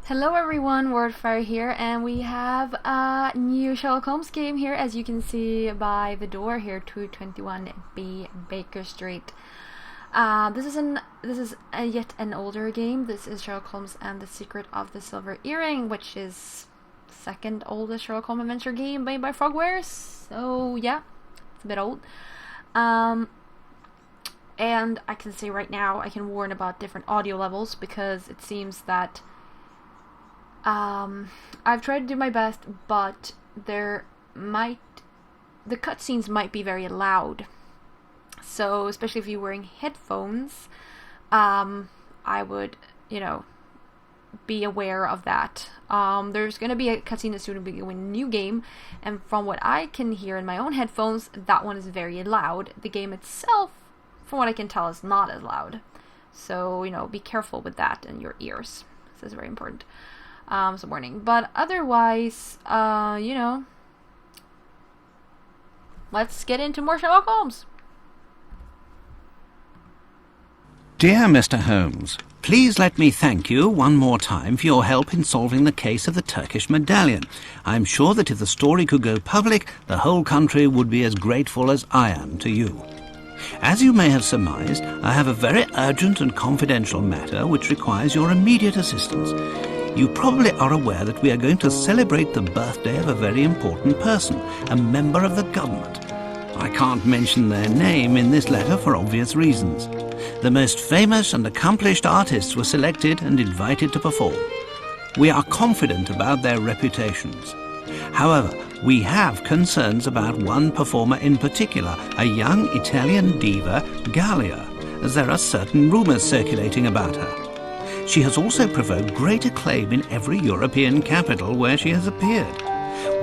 Hello everyone, Wardfire here, and we have a new Sherlock Holmes game here, as you can see by the door here, 221B Baker Street. This is yet an older game. This is Sherlock Holmes and the Secret of the Silver Earring, which is second oldest Sherlock Holmes adventure game made by Frogwares. So yeah, it's a bit old. And I can say right now, I can warn about different audio levels because it seems that I've tried to do my best, but the cutscenes might be very loud. So, especially if you're wearing headphones, I would, be aware of that. There's going to be a cutscene as soon as we go in a new game, and from what I can hear in my own headphones, that one is very loud. The game itself, from what I can tell, is not as loud. So, be careful with that in your ears. This is very important. Some warning. But otherwise, let's get into more Sherlock Holmes. Dear Mr. Holmes, please let me thank you one more time for your help in solving the case of the Turkish medallion. I'm sure that if the story could go public, the whole country would be as grateful as I am to you. As you may have surmised, I have a very urgent and confidential matter which requires your immediate assistance. You probably are aware that we are going to celebrate the birthday of a very important person, a member of the government. I can't mention their name in this letter for obvious reasons. The most famous and accomplished artists were selected and invited to perform. We are confident about their reputations. However, we have concerns about one performer in particular, a young Italian diva, Gallia, as there are certain rumours circulating about her. She has also provoked great acclaim in every European capital where she has appeared.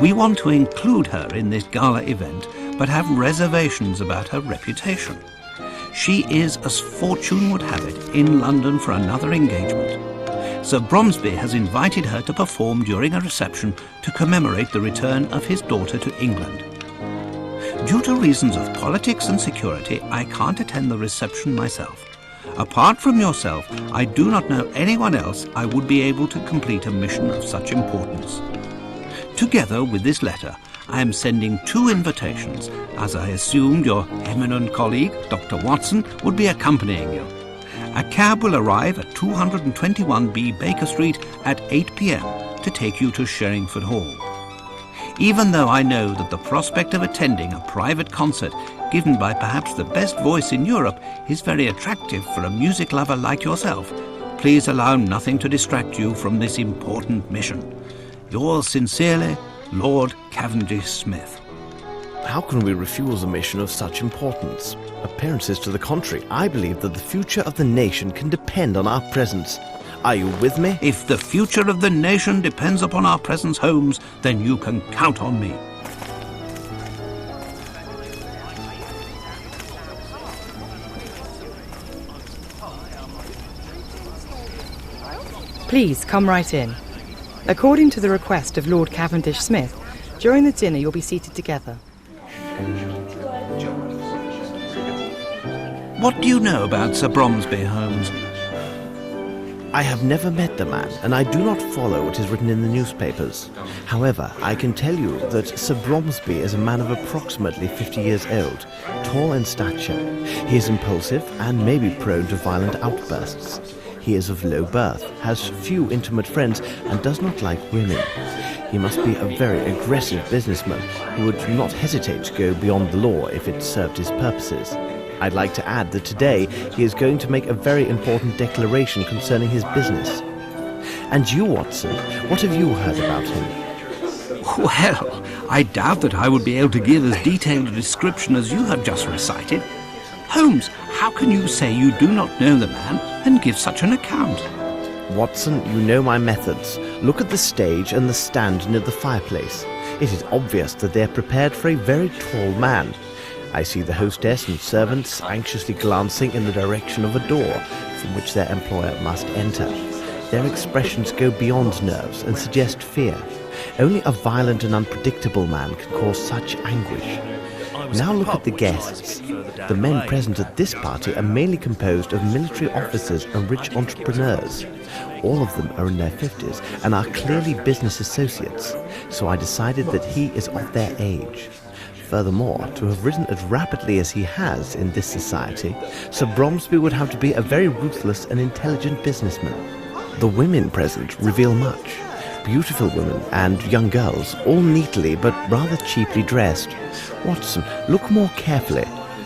We want to include her in this gala event, but have reservations about her reputation. She is, as fortune would have it, in London for another engagement. Sir Bromsby has invited her to perform during a reception to commemorate the return of his daughter to England. Due to reasons of politics and security, I can't attend the reception myself. Apart from yourself, I do not know anyone else I would be able to complete a mission of such importance. Together with this letter, I am sending 2 invitations, as I assumed your eminent colleague, Dr. Watson, would be accompanying you. A cab will arrive at 221B Baker Street at 8 p.m. to take you to Sherringford Hall. Even though I know that the prospect of attending a private concert given by perhaps the best voice in Europe is very attractive for a music lover like yourself, please allow nothing to distract you from this important mission. Yours sincerely, Lord Cavendish Smith. How can we refuse a mission of such importance? Appearances to the contrary, I believe that the future of the nation can depend on our presence. Are you with me? If the future of the nation depends upon our presence, Holmes, then you can count on me. Please come right in. According to the request of Lord Cavendish Smith, during the dinner you'll be seated together. What do you know about Sir Bromsby, Holmes? I have never met the man, and I do not follow what is written in the newspapers. However, I can tell you that Sir Bromsby is a man of approximately 50 years old, tall in stature. He is impulsive and may be prone to violent outbursts. He is of low birth, has few intimate friends, and does not like women. He must be a very aggressive businessman who would not hesitate to go beyond the law if it served his purposes. I'd like to add that today he is going to make a very important declaration concerning his business. And you, Watson, what have you heard about him? Well, I doubt that I would be able to give as detailed a description as you have just recited. Holmes, how can you say you do not know the man and give such an account? Watson, you know my methods. Look at the stage and the stand near the fireplace. It is obvious that they are prepared for a very tall man. I see the hostess and servants anxiously glancing in the direction of a door from which their employer must enter. Their expressions go beyond nerves and suggest fear. Only a violent and unpredictable man can cause such anguish. Now look at the guests. The men present at this party are mainly composed of military officers and rich entrepreneurs. All of them are in their 50s and are clearly business associates, so I decided that he is of their age. Furthermore, to have risen as rapidly as he has in this society, Sir Bromsby would have to be a very ruthless and intelligent businessman. The women present reveal much. Beautiful women and young girls, all neatly but rather cheaply dressed. Watson, look more carefully.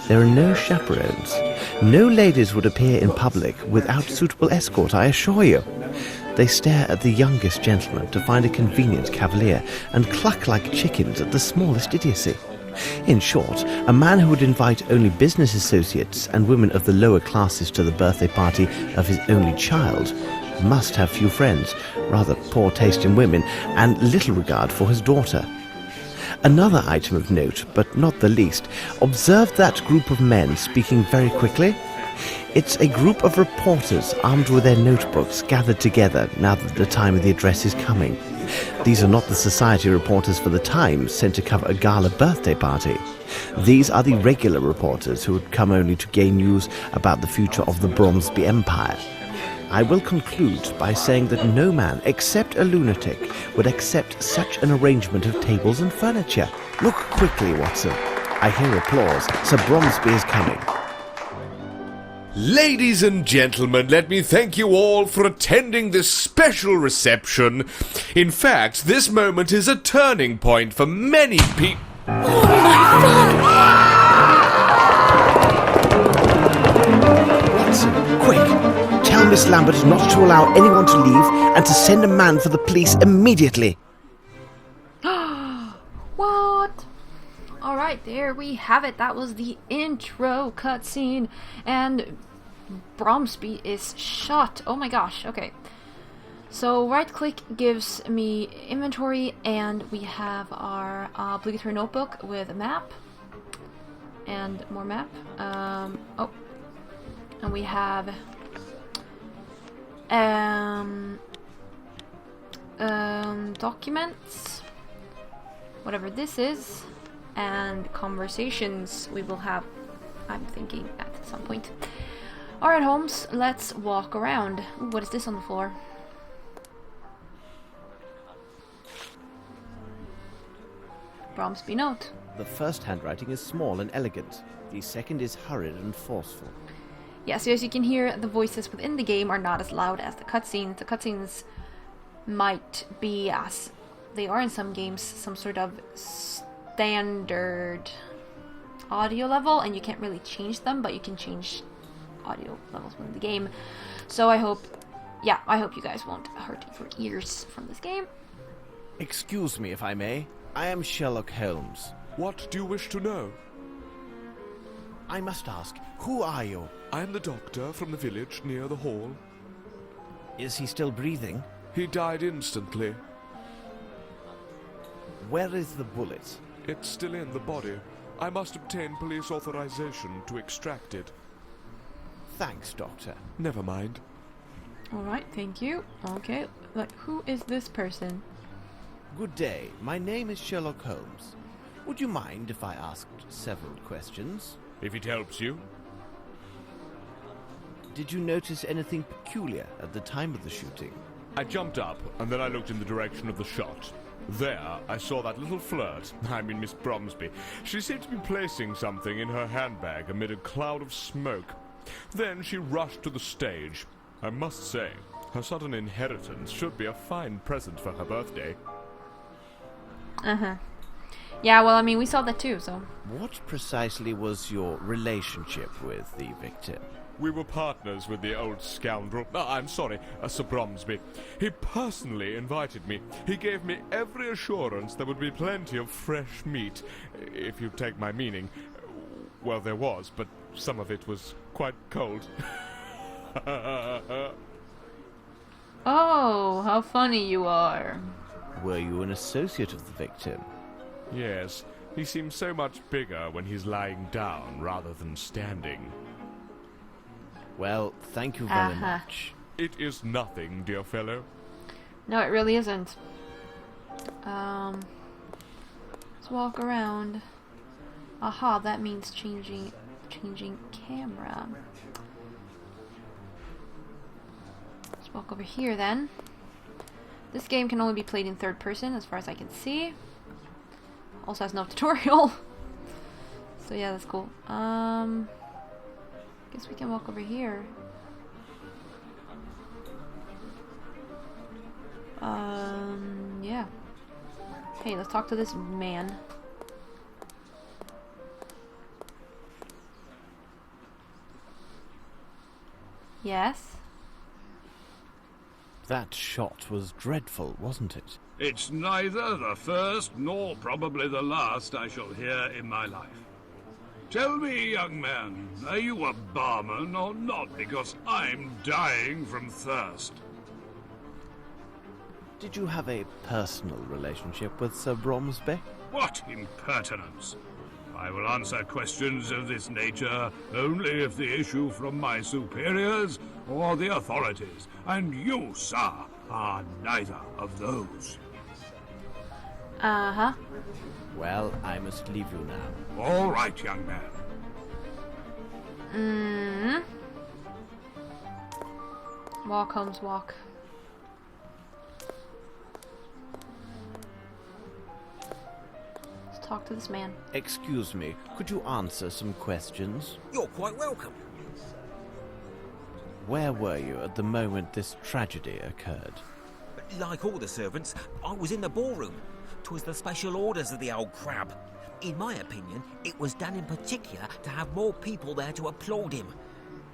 There are no chaperones. No ladies would appear in public without suitable escort, I assure you. They stare at the youngest gentleman to find a convenient cavalier and cluck like chickens at the smallest idiocy. In short, a man who would invite only business associates and women of the lower classes to the birthday party of his only child must have few friends, rather poor taste in women, and little regard for his daughter. Another item of note, but not the least, observe that group of men speaking very quickly. It's a group of reporters armed with their notebooks gathered together now that the time of the address is coming. These are not the society reporters for the Times sent to cover a gala birthday party. These are the regular reporters who had come only to gain news about the future of the Bromsby Empire. I will conclude by saying that no man, except a lunatic, would accept such an arrangement of tables and furniture. Look quickly, Watson. I hear applause. Sir Bromsby is coming. Ladies and gentlemen, let me thank you all for attending this special reception. In fact, this moment is a turning point for many people. Watson, quick! Tell Miss Lambert not to allow anyone to leave and to send a man for the police immediately. What? Alright, there we have it. That was the intro cutscene. And Bromsby is shot. Oh my gosh, okay. So right click gives me inventory, and we have our obligatory notebook with a map. And more map. Oh. And we have documents, whatever this is, and conversations we will have, I'm thinking, at some point. Alright, Holmes, let's walk around. Ooh, what is this on the floor? Bromsby note. The first handwriting is small and elegant. The second is hurried and forceful. Yeah, so as you can hear, the voices within the game are not as loud as the cutscenes. The cutscenes might be, as they are in some games, some sort of standard audio level, and you can't really change them, but you can change audio levels within the game. So I hope you guys won't hurt your ears from this game. Excuse me, if I may. I am Sherlock Holmes. What do you wish to know? I must ask, who are you? I am the doctor from the village near the hall. Is he still breathing? He died instantly. Where is the bullet? It's still in the body. I must obtain police authorization to extract it. Thanks, Doctor. Never mind. Alright, thank you. Okay, like, who is this person? Good day. My name is Sherlock Holmes. Would you mind if I asked several questions? If it helps you. Did you notice anything peculiar at the time of the shooting? I jumped up, and then I looked in the direction of the shot. There, I saw that little flirt, Miss Bromsby. She seemed to be placing something in her handbag amid a cloud of smoke. Then she rushed to the stage. I must say, her sudden inheritance should be a fine present for her birthday. Uh-huh. Yeah, well, I mean, we saw that too, so... What precisely was your relationship with the victim? We were partners with the old scoundrel. I'm sorry, Sir Bromsby. He personally invited me. He gave me every assurance there would be plenty of fresh meat, if you take my meaning. Well, there was, but some of it was quite cold. Oh, how funny you are. Were you an associate of the victim? Yes, he seems so much bigger when he's lying down rather than standing. Well, thank you very much. It is nothing, dear fellow. No, it really isn't. Let's walk around. Aha, that means changing camera. Let's walk over here then. This game can only be played in third person as far as I can see. Also has no tutorial. So yeah, that's cool. Guess we can walk over here. Yeah. Hey, let's talk to this man. Yes? That shot was dreadful, wasn't it? It's neither the first nor probably the last I shall hear in my life. Tell me, young man, are you a barman or not? Because I'm dying from thirst. Did you have a personal relationship with Sir Bromsby? What impertinence! I will answer questions of this nature only if they issue from my superiors or the authorities, and you, sir, are neither of those. Uh-huh. Well, I must leave you now. All right, young man. Walk, Holmes, walk. Let's talk to this man. Excuse me, could you answer some questions? You're quite welcome. Where were you at the moment this tragedy occurred? Like all the servants, I was in the ballroom. 'Twas the special orders of the old crab. In my opinion, it was done in particular to have more people there to applaud him.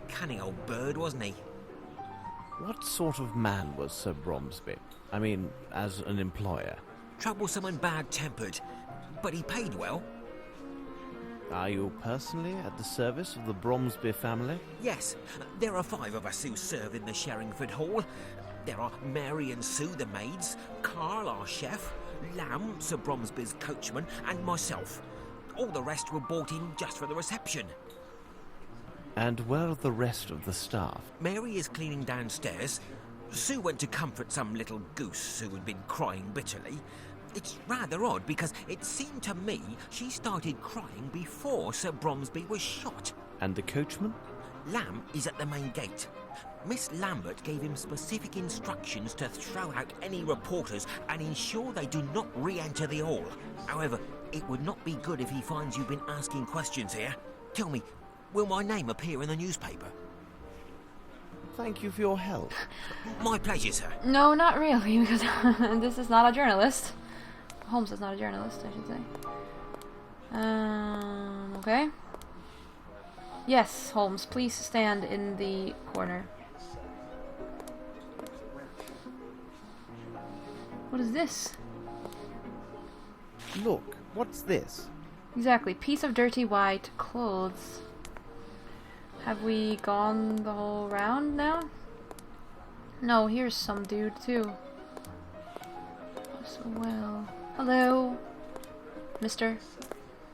Cunning old bird, wasn't he? What sort of man was Sir Bromsby? I mean, as an employer. Troublesome and bad-tempered, but he paid well. Are you personally at the service of the Bromsby family? Yes, there are 5 of us who serve in the Sherringford Hall. There are Mary and Sue, the maids, Carl, our chef, Lamb, Sir Bromsby's coachman, and myself. All the rest were brought in just for the reception. And where are the rest of the staff? Mary is cleaning downstairs. Sue went to comfort some little goose who had been crying bitterly. It's rather odd because it seemed to me she started crying before Sir Bromsby was shot. And the coachman? Lamb is at the main gate. Miss Lambert gave him specific instructions to throw out any reporters and ensure they do not re-enter the hall. However, it would not be good if he finds you've been asking questions here. Tell me, will my name appear in the newspaper? Thank you for your help. My pleasure, sir. No, not really, because this is not a journalist. Holmes is not a journalist, I should say. Okay. Yes, Holmes, please stand in the corner. What is this? Look, what's this? Exactly, piece of dirty white clothes. Have we gone the whole round now? No, here's some dude too. So well. Hello, mister.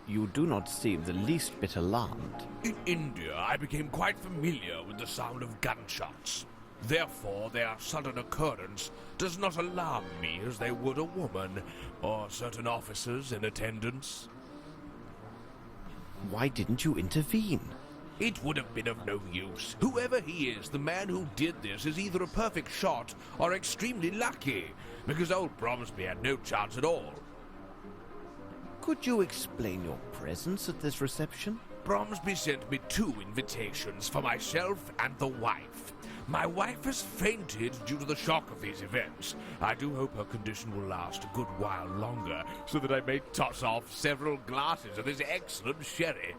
You do not seem the least bit alarmed. In India, I became quite familiar with the sound of gunshots. Therefore, their sudden occurrence does not alarm me as they would a woman or certain officers in attendance. Why didn't you intervene? It would have been of no use. Whoever he is, the man who did this is either a perfect shot or extremely lucky, because old Bromsby had no chance at all. Could you explain your presence at this reception? Bromsby sent me 2 invitations for myself and the wife. My wife has fainted due to the shock of these events. I do hope her condition will last a good while longer, so that I may toss off several glasses of this excellent sherry.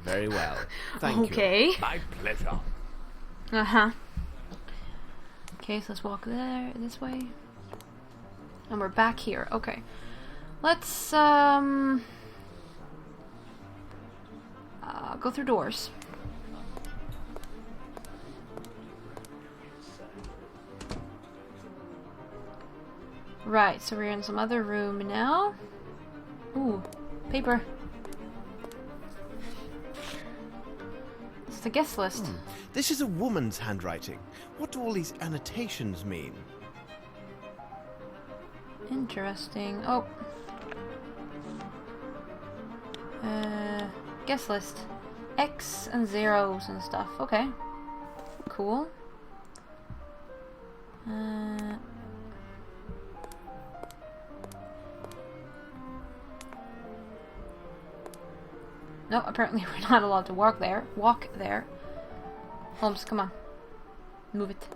Very well. Thank you. Okay. My pleasure. Uh-huh. Okay, so let's walk this way. And we're back here. Okay. Let's, go through doors. Right, so we're in some other room now. Ooh, paper. It's the guest list. This is a woman's handwriting. What do all these annotations mean? Interesting. Oh. Guest list. X and zeros and stuff. Okay. Cool. No, apparently we're not allowed to walk there. Holmes, come on. Move it.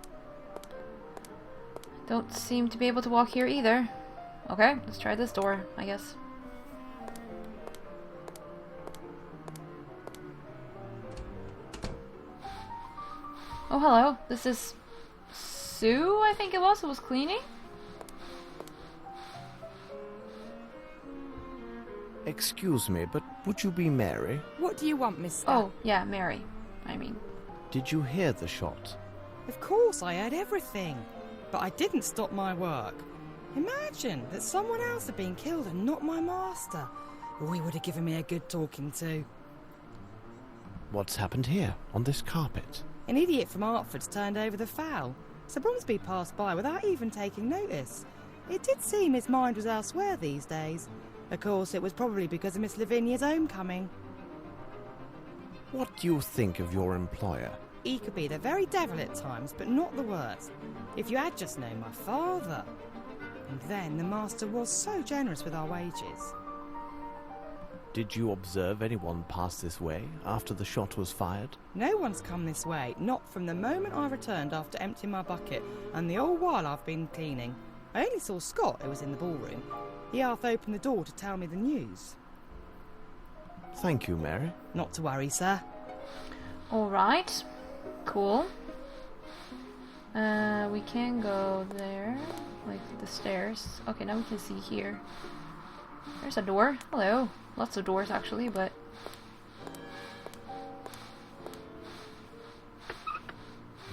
Don't seem to be able to walk here either. Okay, let's try this door, I guess. Oh, hello. This is Sue, I think it was, who was cleaning? Excuse me, but would you be Mary? What do you want, mister? Oh, yeah, Mary. I mean. Did you hear the shot? Of course, I heard everything. But I didn't stop my work. Imagine that someone else had been killed and not my master. Oh, he would have given me a good talking to. What's happened here, on this carpet? An idiot from Hertford's turned over the fowl. Sir Bromsby passed by without even taking notice. It did seem his mind was elsewhere these days. Of course, it was probably because of Miss Lavinia's homecoming. What do you think of your employer? He could be the very devil at times, but not the worst. If you had just known my father. And then the master was so generous with our wages. Did you observe anyone pass this way after the shot was fired? No one's come this way, not from the moment I returned after emptying my bucket, and the whole while I've been cleaning. I only saw Scott, who was in the ballroom. He half opened the door to tell me the news. Thank you, Mary. Not to worry, sir. Alright. Cool. We can go there, like the stairs. Okay, now we can see here. There's a door. Hello. Lots of doors actually, but...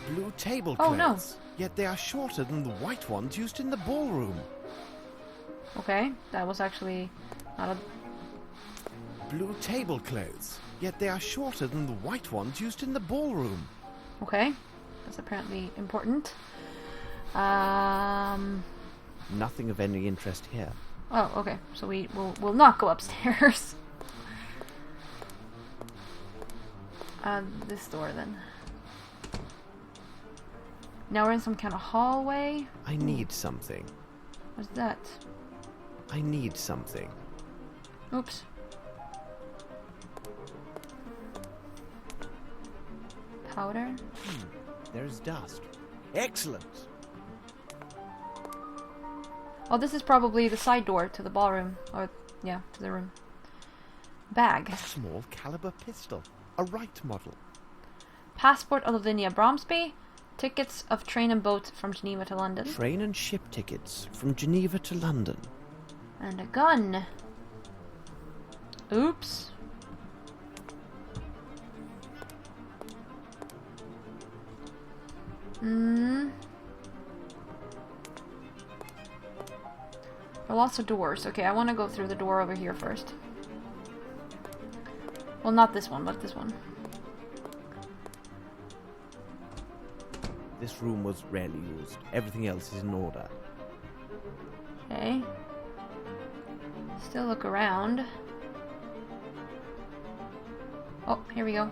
Blue tablecloths. Oh, no. Yet they are shorter than the white ones used in the ballroom. Okay, that was actually not a... Blue tablecloths. Yet they are shorter than the white ones used in the ballroom. Okay, that's apparently important. Nothing of any interest here. Oh, okay. So we'll not go upstairs. This door then. Now we're in some kind of hallway. I need something. What's that? I need something. Oops. Powder. There's dust. Excellent. Oh, this is probably the side door to the ballroom. Or, yeah, to the room. Bag. A small caliber pistol. A Wright model. Passport of Lavinia Bromsby. Tickets of train and boat from Geneva to London. Train and ship tickets from Geneva to London. And a gun. Oops. There are lots of doors. Okay, I want to go through the door over here first. Well, not this one, but this one. This room was rarely used. Everything else is in order. Okay. Still look around. Oh, here we go.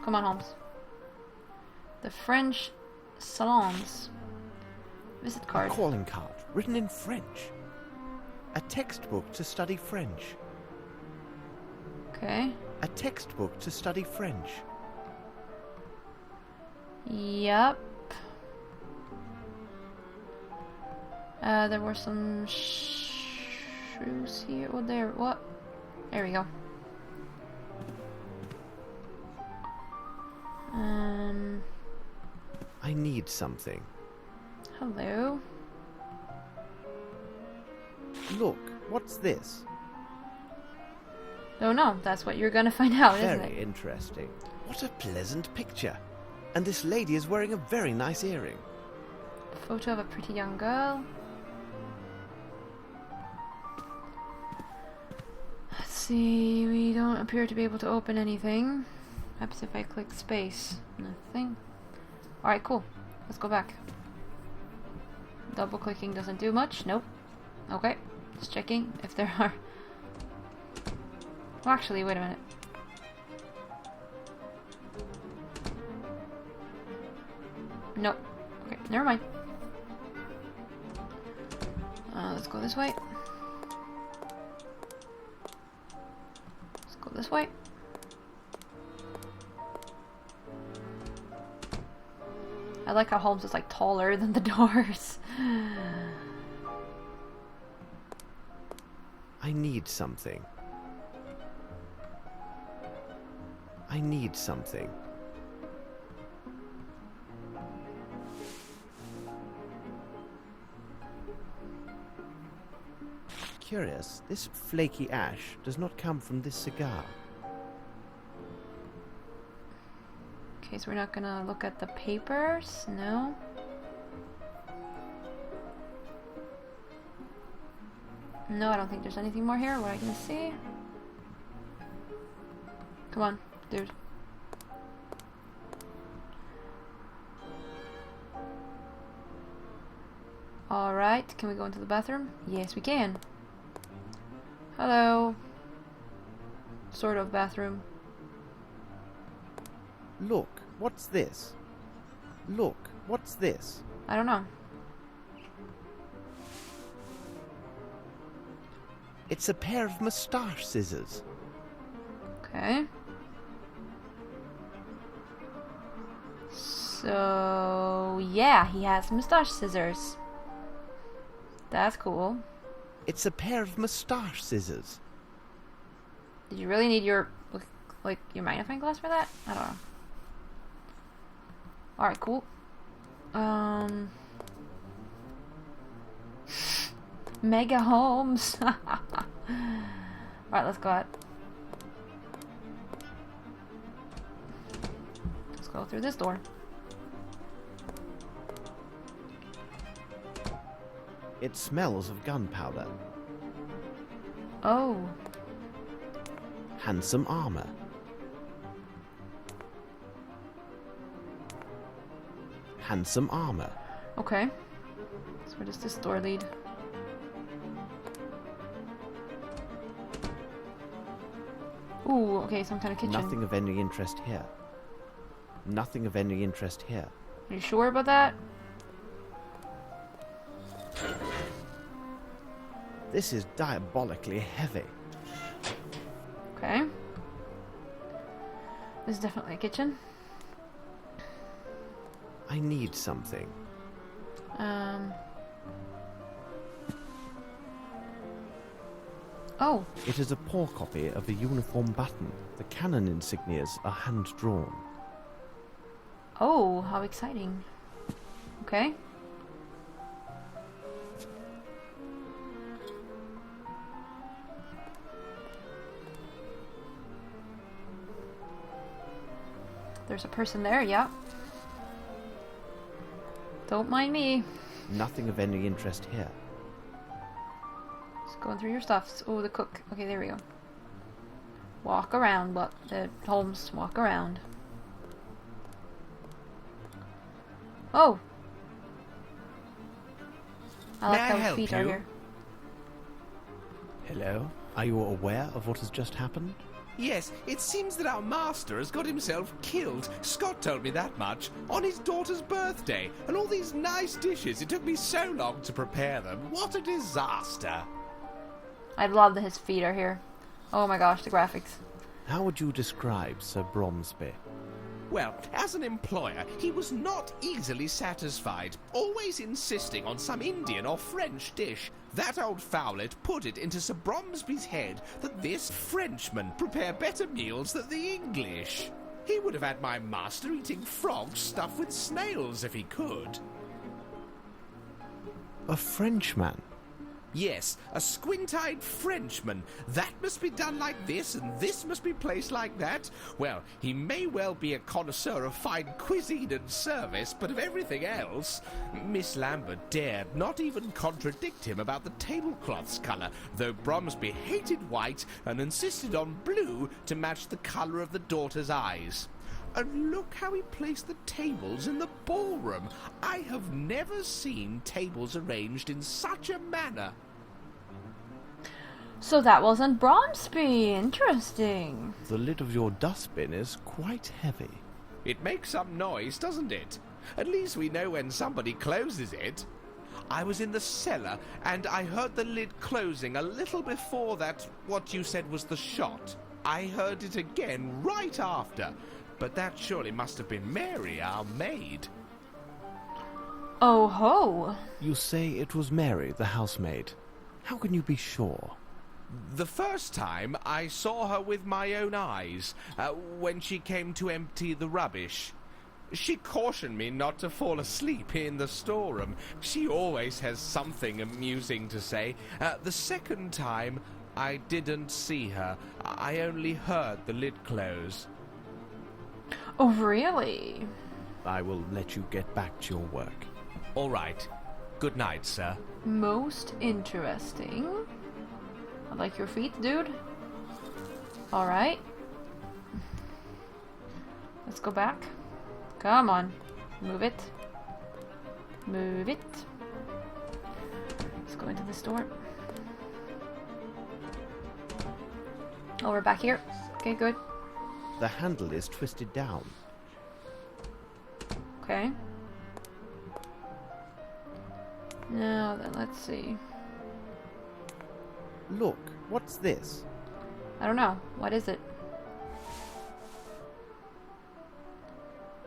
Come on, Holmes. The French salons. Visit card. A calling card, written in French. A textbook to study French. Okay. A textbook to study French. Yep. There were some shoes here. Oh, there. What? There we go. I need something. Hello. Look, what's this? Oh no, that's what you're gonna find out, isn't Very it? interesting. What a pleasant picture. And this lady is wearing a very nice earring. Photo of a pretty young girl. Let's see, we don't appear to be able to open anything. Perhaps if I click space. Nothing. Alright, cool. Let's go back. Double clicking doesn't do much. Nope. Okay. Just checking if there are... Well, actually, wait a minute. Nope. Okay, never mind. Let's go this way. Let's go this way. I like how Holmes is like taller than the doors. I need something. I need something. Curious, this flaky ash does not come from this cigar. Okay, so we're not gonna look at the papers? No? No, I don't think there's anything more here. What I can see? Come on, dude. Alright, can we go into the bathroom? Yes, we can. Hello. Sort of bathroom. Look, what's this? Look, what's this? I don't know. It's a pair of moustache scissors. Okay. So, yeah, he has moustache scissors. That's cool. It's a pair of moustache scissors. Did you really need your, like, your magnifying glass for that? I don't know. Alright, cool. Mega Holmes. Alright, let's go out. Let's go through this door. It smells of gunpowder. Oh. Handsome armor. Handsome armor. Okay. So where does this door lead? Ooh, okay, some kind of kitchen. Nothing of any interest here. Nothing of any interest here. Are you sure about that? This is diabolically heavy. Okay. This is definitely a kitchen. I need something. Oh. It is a poor copy of a uniform button. The cannon insignias are hand-drawn. Oh, how exciting. Okay. There's a person there, yeah. Don't mind me. Nothing of any interest here. Just going through your stuffs. Oh, the cook. Okay, there we go. Walk around, but Holmes, walk around. Oh! I like May I how help feet are you? here. Hello? Are you aware of what has just happened? Yes, it seems that our master has got himself killed. Scott told me that much. On his daughter's birthday. And all these nice dishes. It took me so long to prepare them. What a disaster. I love that his feet are here. Oh my gosh, the graphics. How would you describe Sir Bromsby? Well, as an employer, he was not easily satisfied, always insisting on some Indian or French dish. That old fowlet put it into Sir Bromsby's head that this Frenchman prepare better meals than the English. He would have had my master eating frogs stuffed with snails if he could. A Frenchman? Yes, a squint-eyed Frenchman. That must be done like this, and this must be placed like that. Well, he may well be a connoisseur of fine cuisine and service, but of everything else... Miss Lambert dared not even contradict him about the tablecloth's colour, though Bromsby hated white and insisted on blue to match the colour of the daughter's eyes. And look how he placed the tables in the ballroom. I have never seen tables arranged in such a manner. So that wasn't Bromsby. Interesting. The lid of your dustbin is quite heavy. It makes some noise, doesn't it? At least we know when somebody closes it. I was in the cellar, and I heard the lid closing a little before that, what you said was the shot. I heard it again right after, but that surely must have been Mary, our maid. Oh ho! You say it was Mary, the housemaid. How can you be sure? The first time I saw her with my own eyes, when she came to empty the rubbish. She cautioned me not to fall asleep in the storeroom. She always has something amusing to say. The second time, I didn't see her. I only heard the lid close. Oh, really? I will let you get back to your work. All right. Good night, sir. Most interesting. I like your feet, dude. Alright. Let's go back. Come on. Move it. Move it. Let's go into the store. Oh, we're back here. Okay, good. The handle is twisted down. Okay. Now then, let's see. Look, what's this? I don't know. What is it?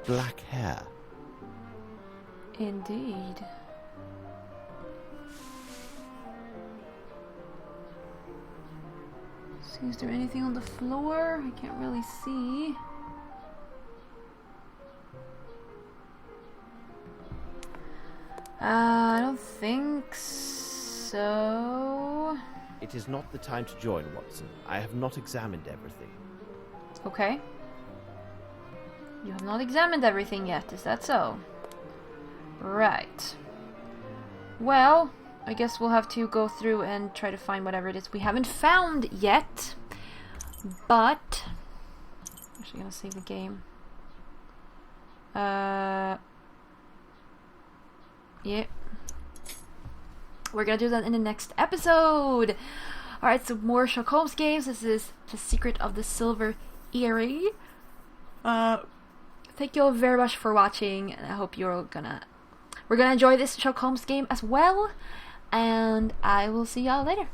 Black hair. Indeed. See, is there anything on the floor? I can't really see. I don't think so. It is not the time to join, Watson. I have not examined everything. Okay. You have not examined everything yet, is that so? Right. Well, I guess we'll have to go through and try to find whatever it is we haven't found yet. But I'm actually gonna save the game. Yeah. We're gonna do that in the next episode. Alright, so more Sherlock Holmes games. This is The Secret of the Silver Earring. Thank you all very much for watching, and I hope we're gonna enjoy this Sherlock Holmes game as well. And I will see y'all later.